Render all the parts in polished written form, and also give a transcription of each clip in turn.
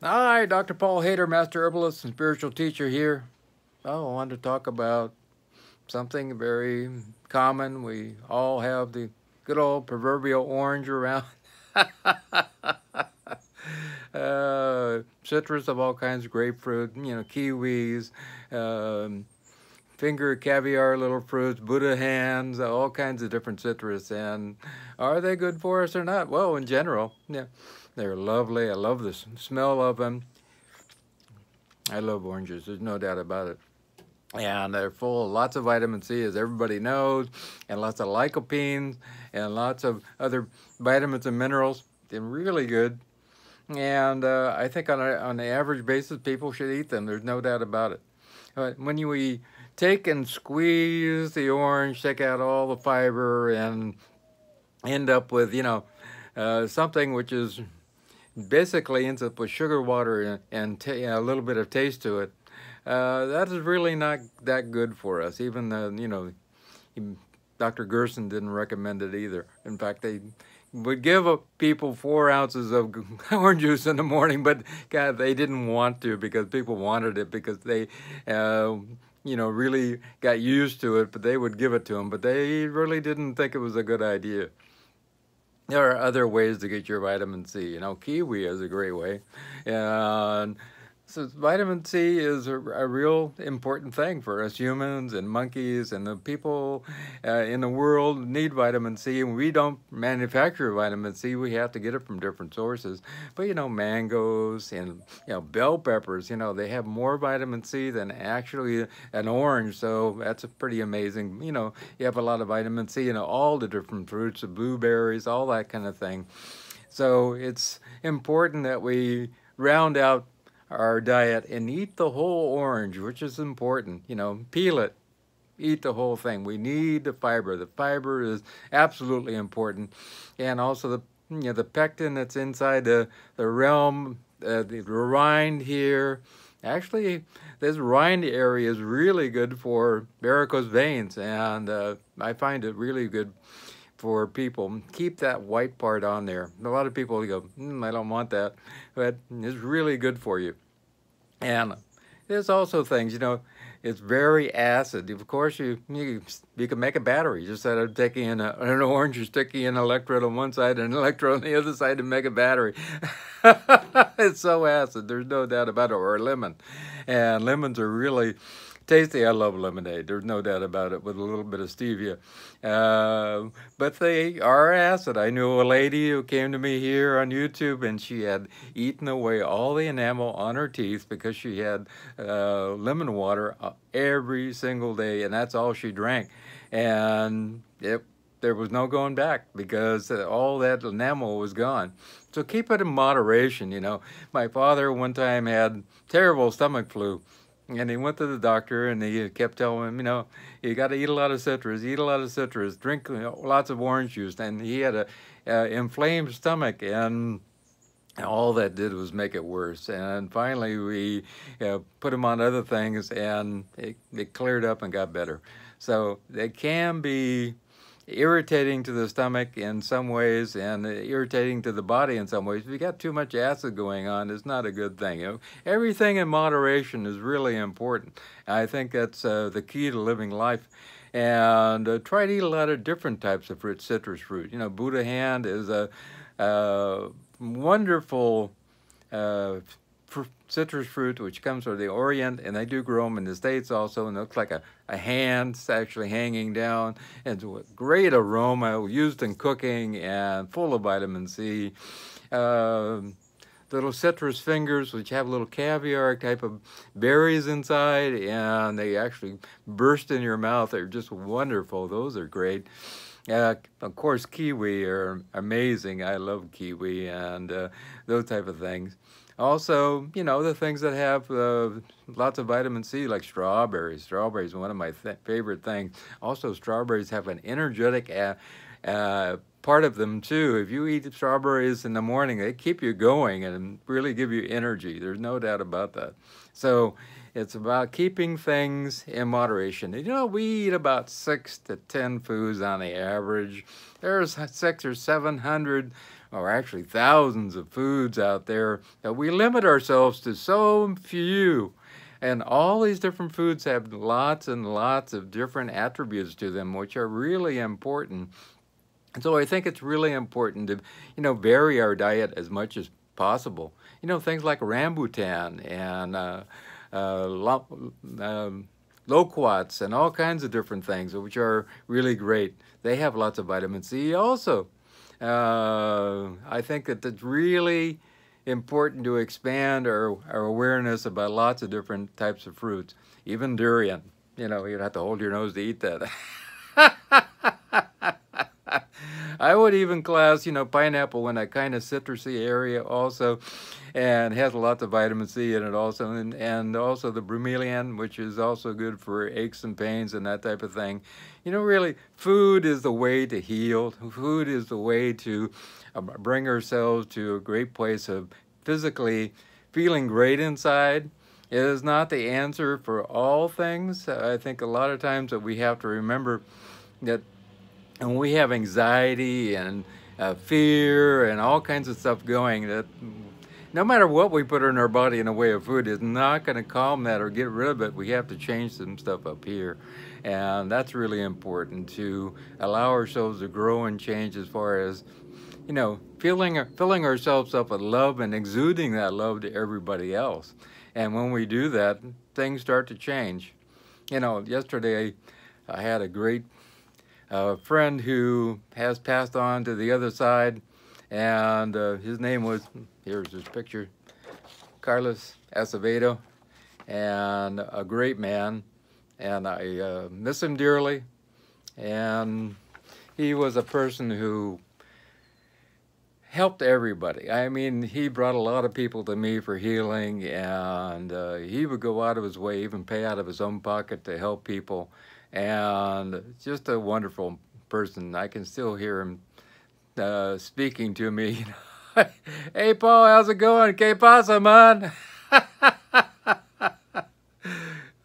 Hi, Dr. Paul Haider, Master Herbalist and Spiritual Teacher here. Oh, I wanted to talk about something very common. We all have the good old proverbial orange around. Citrus of all kinds, grapefruit, kiwis, um, finger caviar little fruits, Buddha hands, all kinds of different citrus. And are they good for us or not? Well, in general, yeah, they're lovely. I love the smell of them. I love oranges. There's no doubt about it. And they're full of lots of vitamin C, as everybody knows, and lots of lycopenes and lots of other vitamins and minerals. They're really good. And I think on the average basis, people should eat them. There's no doubt about it. But when we take and squeeze the orange, take out all the fiber, and end up with, something which is basically ends up with sugar water and a little bit of taste to it. That is really not that good for us. Even Dr. Gerson didn't recommend it either. In fact, they would give people 4 ounces of orange juice in the morning, but God, they didn't want to because people wanted it because they, really got used to it. But they would give it to them, but they really didn't think it was a good idea. There are other ways to get your vitamin C. Kiwi is a great way. And so vitamin C is a real important thing for us humans and monkeys and the people in the world need vitamin C. And we don't manufacture vitamin C. We have to get it from different sources. But, mangoes and, bell peppers, they have more vitamin C than actually an orange. So that's pretty amazing. You have a lot of vitamin C in all the different fruits, the blueberries, all that kind of thing. So it's important that we round out our diet and eat the whole orange, which is important. Peel it, eat the whole thing. We need the fiber. The fiber is absolutely important, and also the pectin that's inside the realm, the rind here. Actually, this rind area is really good for varicose veins, and I find it really good for people. Keep that white part on there. A lot of people go, I don't want that, but it's really good for you. And there's also things, it's very acid. Of course, you can make a battery just out of taking in an orange, you're sticking an electrode on one side and an electrode on the other side to make a battery. It's so acid, there's no doubt about it. Or a lemon. And lemons are really tasty. I love lemonade. There's no doubt about it with a little bit of stevia. But they are acid. I knew a lady who came to me here on YouTube and she had eaten away all the enamel on her teeth because she had lemon water every single day, and that's all she drank. And there was no going back because all that enamel was gone. So keep it in moderation. My father one time had terrible stomach flu. And he went to the doctor and he kept telling him, you got to eat a lot of citrus, drink lots of orange juice. And he had a inflamed stomach, and all that did was make it worse. And finally we put him on other things, and it cleared up and got better. So they can be irritating to the stomach in some ways and irritating to the body in some ways. If you got too much acid going on, it's not a good thing. Everything in moderation is really important. I think that's the key to living life. And try to eat a lot of different types of fruit, citrus fruit. Buddha hand is a wonderful citrus fruit which comes from the Orient, and they do grow them in the States also, and it looks like a hand actually hanging down, and it's a great aroma, used in cooking and full of vitamin C. Little citrus fingers which have little caviar type of berries inside, and they actually burst in your mouth. They're just wonderful. Those are great. Of course, kiwi are amazing. I love kiwi and those type of things. Also, the things that have lots of vitamin C, like strawberries. Strawberries are one of my favorite things. Also, strawberries have an energetic part of them, too. If you eat strawberries in the morning, they keep you going and really give you energy. There's no doubt about that. So it's about keeping things in moderation. We eat about 6 to 10 foods on the average. There's 600 or 700 or actually thousands of foods out there, that we limit ourselves to so few. And all these different foods have lots and lots of different attributes to them, which are really important. And so I think it's really important to, vary our diet as much as possible. Things like rambutan and loquats and all kinds of different things, which are really great. They have lots of vitamin C also. I think that it's really important to expand our awareness about lots of different types of fruits, even durian. You'd have to hold your nose to eat that. I would even class, pineapple in that kind of citrusy area also, and has lots of vitamin C in it also, and also the bromelian, which is also good for aches and pains and that type of thing. Really, food is the way to heal. Food is the way to bring ourselves to a great place of physically feeling great inside. It is not the answer for all things. I think a lot of times that we have to remember that when we have anxiety and fear and all kinds of stuff going, that no matter what we put in our body in the way of food is not going to calm that or get rid of it. We have to change some stuff up here. And that's really important, to allow ourselves to grow and change as far as, filling ourselves up with love and exuding that love to everybody else. And when we do that, things start to change. Yesterday I had a great friend who has passed on to the other side, and his name was, here's his picture, Carlos Acevedo, and a great man, and I miss him dearly. And he was a person who helped everybody. I mean, he brought a lot of people to me for healing, and he would go out of his way, even pay out of his own pocket to help people. And just a wonderful person. I can still hear him speaking to me. Hey, Paul, how's it going? ¿Qué pasa, man?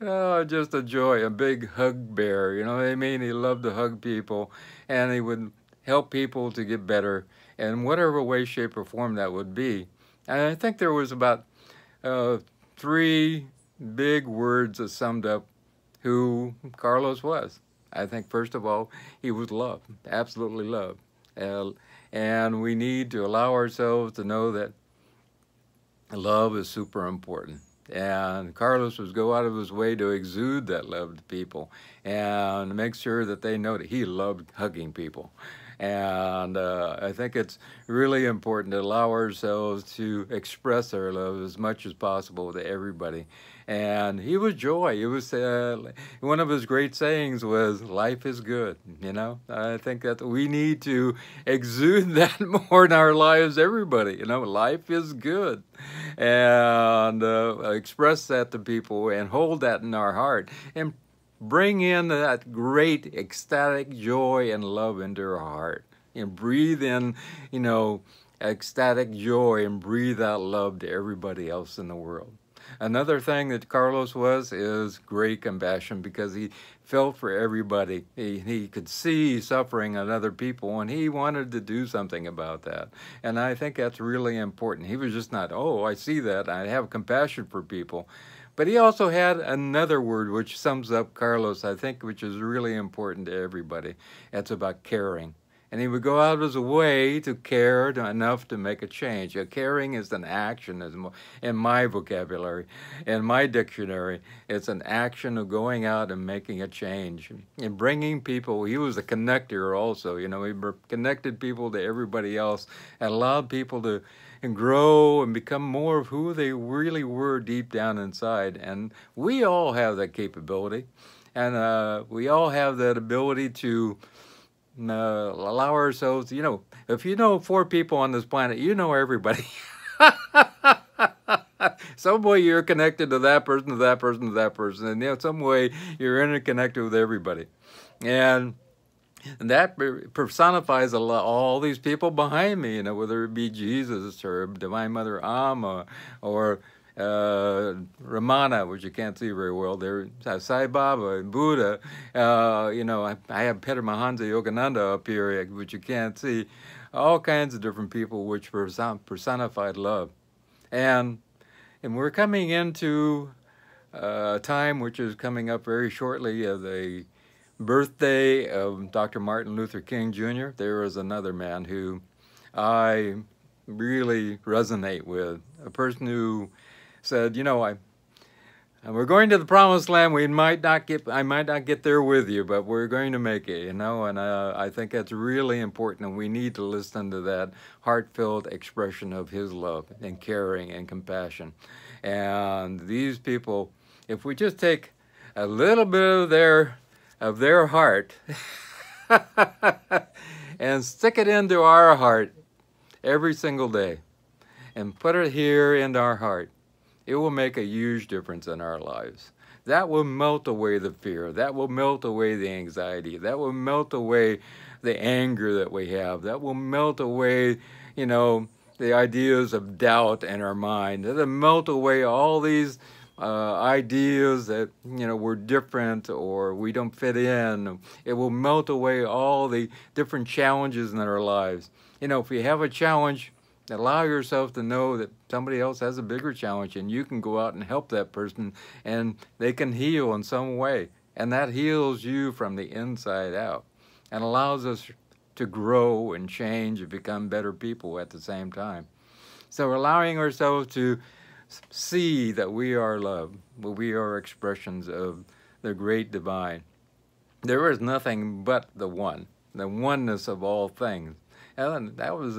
Oh, just a joy, a big hug bear, you know what I mean? He loved to hug people, and he would help people to get better in whatever way, shape, or form that would be. And I think there was about 3 big words that summed up who Carlos was. I think, first of all, he was love, absolutely love. And we need to allow ourselves to know that love is super important. And Carlos would go out of his way to exude that love to people and make sure that they know that he loved hugging people. And I think it's really important to allow ourselves to express our love as much as possible to everybody. And he was joy. It was one of his great sayings was, "Life is good." I think that we need to exude that more in our lives. Everybody, life is good, and express that to people and hold that in our heart and bring in that great ecstatic joy and love into our heart, and breathe in, ecstatic joy, and breathe out love to everybody else in the world. Another thing that Carlos is great compassion, because he felt for everybody. He could see suffering in other people, and he wanted to do something about that. And I think that's really important. He was just not, oh, I see that, I have compassion for people. But he also had another word which sums up Carlos, I think, which is really important to everybody. It's about caring. And he would go out of his way to care enough to make a change. Caring is an action, in my vocabulary, in my dictionary. It's an action of going out and making a change and bringing people. He was a connector also. He connected people to everybody else and allowed people to grow and become more of who they really were deep down inside. And we all have that capability. And we all have that ability to allow ourselves, if you know 4 people on this planet, you know everybody. Some way you're connected to that person, to that person, to that person, and some way you're interconnected with everybody. And that personifies all these people behind me, whether it be Jesus or Divine Mother Amma or Ramana, which you can't see very well there, Sai Baba and Buddha. I have Paramahansa Yogananda up here, which you can't see. all kinds of different people which personified love. And we're coming into a time which is coming up very shortly of the birthday of Dr. Martin Luther King Jr. There is another man who I really resonate with, a person who said, you know, we're going to the promised land. I might not get there with you, but we're going to make it, you know. And I think that's really important, and we need to listen to that heartfelt expression of his love and caring and compassion. And these people, if we just take a little bit of their heart and stick it into our heart every single day and put it here in our heart, it will make a huge difference in our lives. That will melt away the fear. That will melt away the anxiety. That will melt away the anger that we have. That will melt away, you know, the ideas of doubt in our mind. That'll melt away all these ideas that, you know, we're different or we don't fit in. It will melt away all the different challenges in our lives. You know, if you have a challenge, allow yourself to know that somebody else has a bigger challenge and you can go out and help that person and they can heal in some way. And that heals you from the inside out and allows us to grow and change and become better people at the same time. So allowing ourselves to see that we are love, we are expressions of the great divine. There is nothing but the one, the oneness of all things. And that was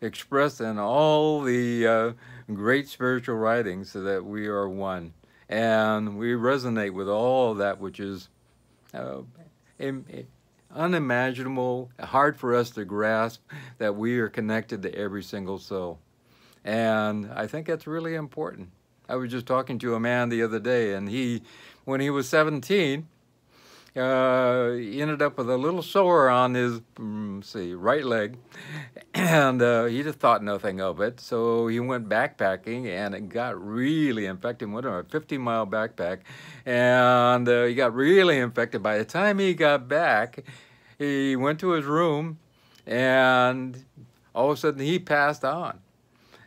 expressed in all the great spiritual writings, so that we are one. And we resonate with all that which is unimaginable, hard for us to grasp, that we are connected to every single soul. And I think that's really important. I was just talking to a man the other day, and when he was 17, he ended up with a little sore on his, right leg, and he just thought nothing of it. So he went backpacking, and it got really infected. Went on a 50-mile backpack, and he got really infected. By the time he got back, he went to his room, and all of a sudden he passed on.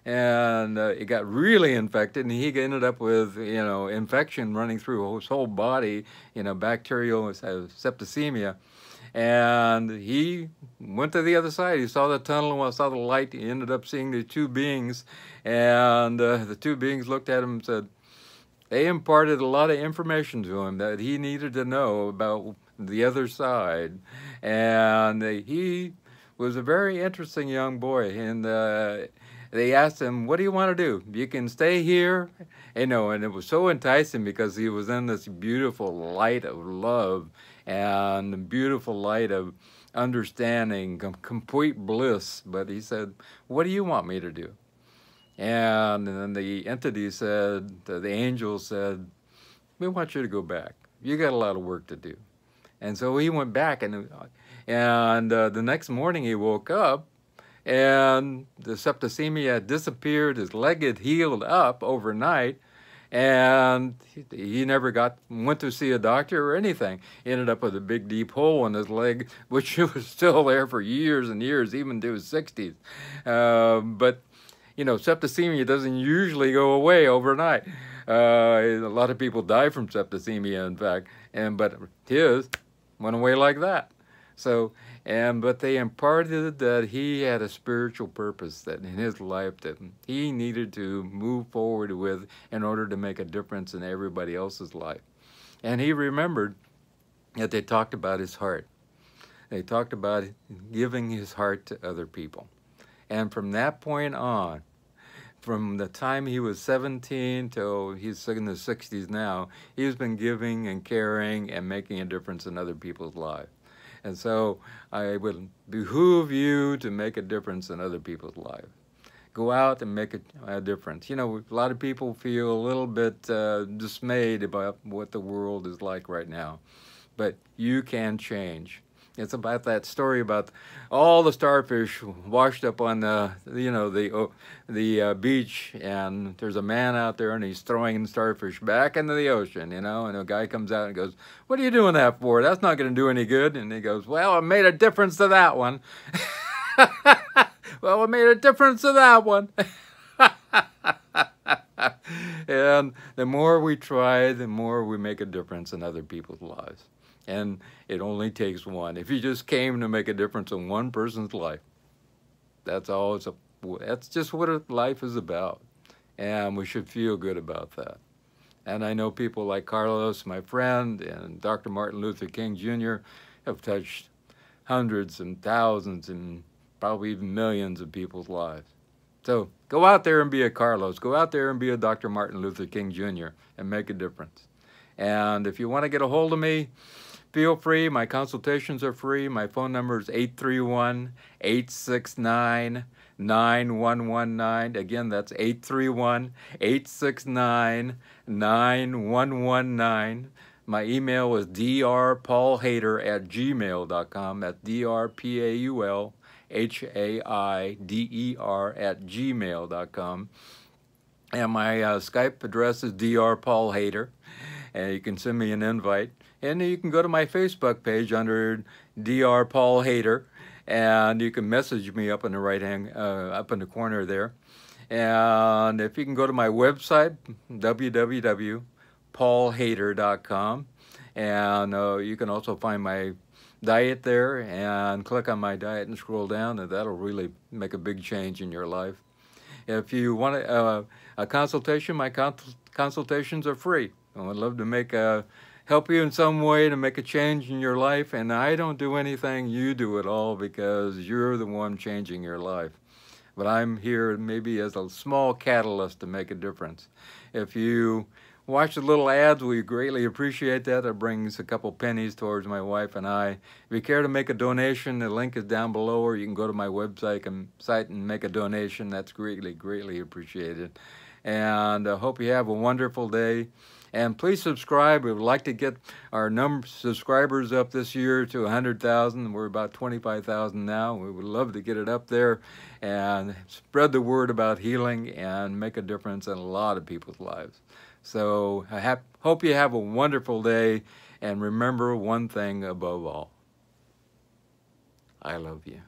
And it got really infected, and he ended up with, you know, infection running through his whole body, you know, bacterial septicemia. And he went to the other side. He saw the tunnel, saw the light. He ended up seeing the two beings, and the two beings looked at him and said, they imparted a lot of information to him that he needed to know about the other side. And he was a very interesting young boy, and they asked him, what do you want to do? You can stay here. You know, and it was so enticing because he was in this beautiful light of love and the beautiful light of understanding, complete bliss. But he said, what do you want me to do? And then the entity said, the angel said, we want you to go back. You got a lot of work to do. And so he went back, and the next morning he woke up, and the septicemia had disappeared. His leg had healed up overnight, and he never went to see a doctor or anything. He ended up with a big deep hole in his leg, which was still there for years and years, even to his 60s. But you know, septicemia doesn't usually go away overnight. A lot of people die from septicemia, in fact, but his went away like that. So, but they imparted that he had a spiritual purpose that in his life that he needed to move forward with in order to make a difference in everybody else's life. And he remembered that they talked about his heart. They talked about giving his heart to other people. And from that point on, from the time he was 17 till he's in his 60s now, he's been giving and caring and making a difference in other people's lives. And so I would behoove you to make a difference in other people's lives. Go out and make a difference. You know, a lot of people feel a little bit dismayed about what the world is like right now. But you can change. It's about that story about all the starfish washed up on the beach, and there's a man out there and he's throwing starfish back into the ocean, you know, and a guy comes out and goes, what are you doing that for? That's not going to do any good. And he goes, well, it made a difference to that one. Well, it made a difference in that one. And the more we try, the more we make a difference in other people's lives. And it only takes one. If you just came to make a difference in one person's life, that's all that's just what life is about. And we should feel good about that. And I know people like Carlos, my friend, and Dr. Martin Luther King Jr. have touched hundreds and thousands and probably even millions of people's lives. So go out there and be a Carlos. Go out there and be a Dr. Martin Luther King Jr. and make a difference. And if you want to get a hold of me, feel free. My consultations are free. My phone number is 831-869-9119. Again, that's 831-869-9119. My email is drpaulhaider@gmail.com. That's drpaulhaider@gmail.com. And my Skype address is drpaulhaider. And you can send me an invite. And you can go to my Facebook page under Dr. Paul Haider, and you can message me up in the up in the corner there. And if you can go to my website, www.paulhaider.com, and you can also find my diet there, and click on my diet and scroll down, and that'll really make a big change in your life. If you want a consultation, my consultations are free. I would love to help you in some way to make a change in your life. And I don't do anything, you do it all, because you're the one changing your life. But I'm here maybe as a small catalyst to make a difference. If you watch the little ads, we greatly appreciate that. It brings a couple pennies towards my wife and I. If you care to make a donation, the link is down below, or you can go to my website and make a donation. That's greatly, greatly appreciated. And I hope you have a wonderful day. And please subscribe. We would like to get our subscribers up this year to 100,000. We're about 25,000 now. We would love to get it up there and spread the word about healing and make a difference in a lot of people's lives. So I hope you have a wonderful day. And remember one thing above all. I love you.